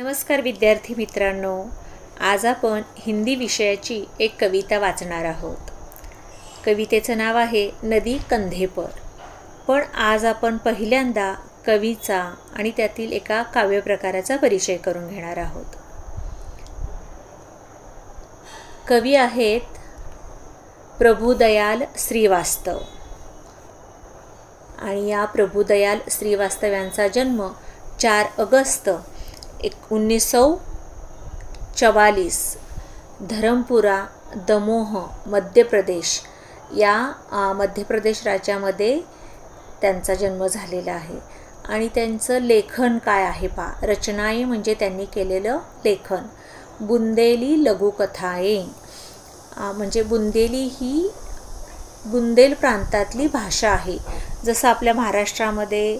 नमस्कार विद्यार्थी मित्रांनो, आज आपण हिंदी विषयाची एक कविता वाचणार आहोत। कवितेचं नाव आहे नदी कंधे पर। पण आज आपण पहिल्यांदा कवीचा आणि त्यातील एका काव्य प्रकाराचा परिचय करून घेणार आहोत। कवी आहेत प्रभुदयाल श्रीवास्तव आणि या प्रभुदयाल श्रीवास्तव यांचा जन्म 4 ऑगस्ट 1944 धरमपुरा दमोह मध्य प्रदेश या मध्य प्रदेश राज्यामध्ये त्यांचा जन्म झालेला आहे। आणि त्यांचं लेखन काय आहे रचनाए म्हणजे त्यांनी केलेलं लेखन। बुंदेली लघुकथाए म्हणजे बुंदेली ही बुंदेल प्रांतातली भाषा आहे। जसं आपल्या महाराष्ट्रामध्ये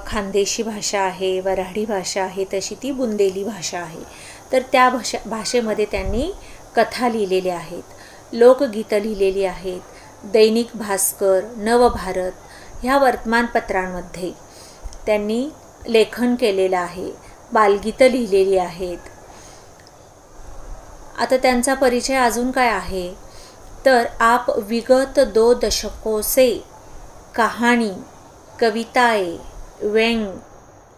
खानदेशी भाषा आहे, वऱ्हाडी भाषा आहे, तशी ती बुंदेली भाषा आहे। तर त्या भाषेमध्ये त्यांनी कथा लिहिलेल्या आहेत, लोकगीतं लिहिलेली आहेत। दैनिक भास्कर, नवभारत ह्या वर्तमानपत्रांमध्ये त्यांनी लेखन केलेलं आहे, बालगीतं लिहिलेली आहेत। आता त्यांचा परिचय अजून काय आहे तर आप विगत 2 दशकों से कहानी, कविताएं, व्यंग,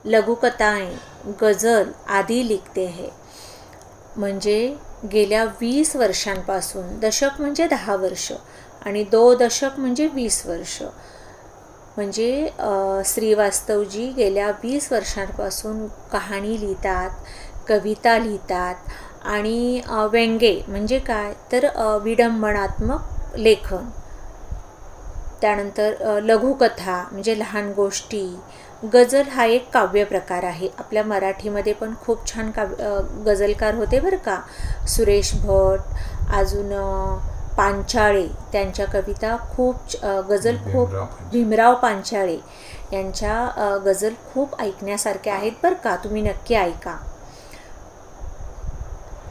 लघुकथाएं, गझल आदि लिखते हैं। म्हणजे गेल्या 20 वर्षांपासून, दशक म्हणजे 10 वर्ष आणि 2 दशक म्हणजे 20 वर्ष, म्हणजे श्रीवास्तवजी गेल्या 20 वर्षांपासून कहाणी लिहितात, कविता लिहितात आणि व्यंगे म्हणजे काय तर विडंबनात्मक लेखन। त्यानंतर लघुकथा म्हणजे लहान गोष्टी। गझल हा एक काव्य प्रकार आहे। आपल्या मराठीमध्ये पण खूप छान गझलकार होते बरं का, सुरेश भट, अजून पांचाळे, त्यांच्या कविता खूप गझल खूप, भीमराव पांचाळे यांच्या गझल खूप ऐकण्यासारख्या आहेत बरं का, तुम्ही नक्की ऐका।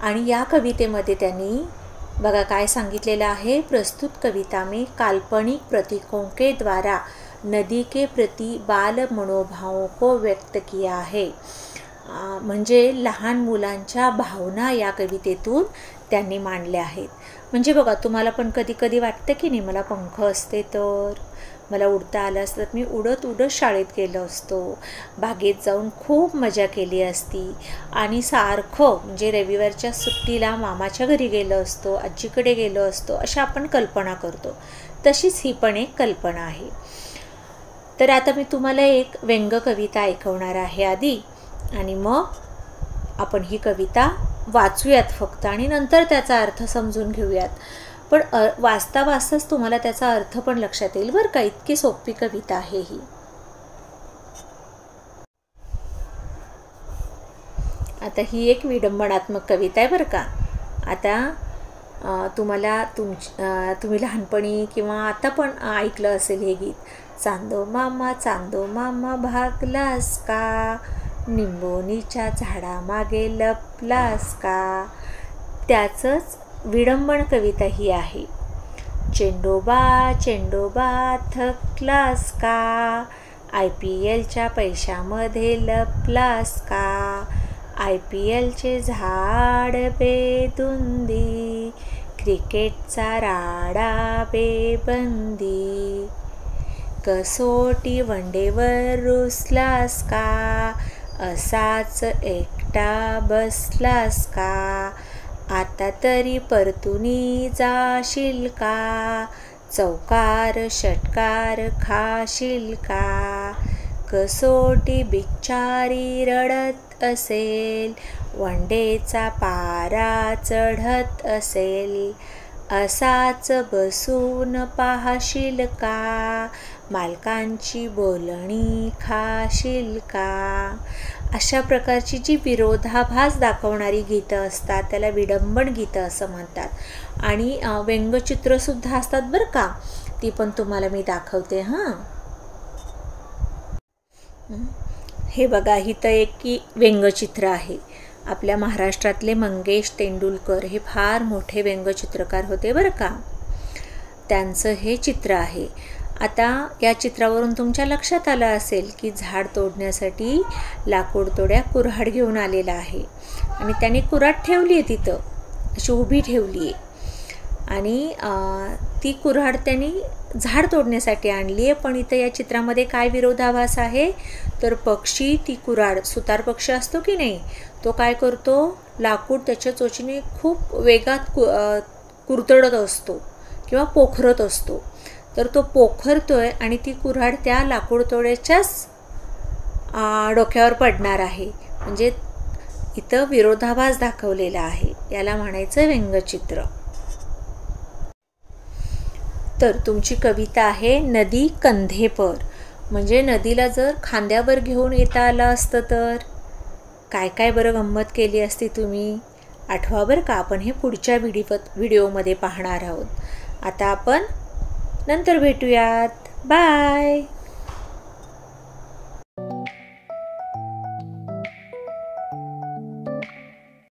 आणि या कवितेमध्ये त्यांनी बघा काय सांगितलेलं आहे, प्रस्तुत कविता में काल्पनिक प्रतीकों के द्वारा नदी के प्रति बाल मनोभावों को व्यक्त किया है। म्हणजे लहान मुलांच्या भावना या कवितेतून त्यांनी मांडल्या आहेत। म्हणजे बघा तुम्हाला पण कधी कधी वाटतं की नाही, मला पंख असते तर मला उडता आलं असतं, मी उडत उडत शाळेत गेलो असतो, बागेत जाऊन खूप मजा केली असती आणि सारखं म्हणजे रविवारच्या सुट्टीला मामाच्या घरी गेलो असतो, आजीकडे गेलो असतो, अशा आपण कल्पना करतो। तशीच ही पण एक कल्पना आहे। तर आता मी तुम्हाला एक व्यंग कविता ऐकवणार आहे आधी, आणि मग आपण ही कविता वाचूयात फक्त आणि नंतर त्याचा अर्थ समजून घेऊयात। पण वाचता वाचताच तुम्हाला त्याचा अर्थ पण लक्षात येईल बरं का, इतकी सोपी कविता आहे ही। आता ही एक विडंबनात्मक कविता आहे बरं का। आता तुम्हाला तुम्ही लहानपणी किंवा आता पण ऐकलं असेल हे गीत, चांदो मामा भागलास का, निंबोनीच्या झाडामागे लपलास का, त्याचंच विडंबन कविता ही आहे। चेंडोबा थकलास का, IPLच्या पैशामध्ये लपलास का, IPLचे झाड बेधुंदी, क्रिकेटचा राडा बेबंदी, कसोटी वनडेवर रुसलास का, असाच एकटा बसलास का, आता तरी परतुनी जाशील का, चौकार षटकार खाशील का, कसोटी बिचारी रडत असेल, वनडेचा पारा चढत असेल, असाच बसून पाहशील का, मालकांची बोलणी खाशील का। अशा प्रकारची जी विरोधाभास दाखवणारी गीतं असतात त्याला विडंबन गीतं असं म्हणतात। आणि व्यंगचित्रसुद्धा असतात बरं का, ती पण तुम्हाला मी दाखवते हां। हे बघा ही तर एक की व्यंगचित्र आहे। आपल्या महाराष्ट्रातले मंगेश तेंडुलकर हे फार मोठे व्यंगचित्रकार होते बरं का, त्यांचं हे चित्र आहे। आता या चित्रावरून तुमच्या लक्षात आलं असेल की झाड तोडण्यासाठी लाकूड तोड्या कुऱ्हाड घेऊन आलेला आहे आणि त्याने कुऱ्हाड ठेवली आहे तिथं, अशी उभी ठेवली आहे आणि ती कुऱ्हाड त्यांनी झाड तोडण्यासाठी आणली आहे. पण इथं या चित्रामध्ये काय विरोधाभास आहे, तर पक्षी ती कुऱ्हाड, सुतार पक्षी असतो की नाही, तो काय करतो, लाकूड त्याच्या चोचीने खूप वेगात कुरतडत असतो किंवा पोखरत असतो. तर तो पोखरतोय आणि ती कुऱ्हाड त्या लाकूड तोड्याच्याच डोक्यावर पडणार आहे. म्हणजे इथं विरोधाभास दाखवलेला आहे. याला म्हणायचं व्यंगचित्र. तर तुमची कविता आहे नदी कंधे पर. म्हणजे नदीला जर खांद्यावर घेऊन येता आलं असतं तर काय काय बरं गंमत केली असती तुम्ही. आठवा बरं का. आपण हे पुढच्या व्हिडिओमध्ये पाहणार आहोत. आता आपण नंतर भेटूयात. बाय.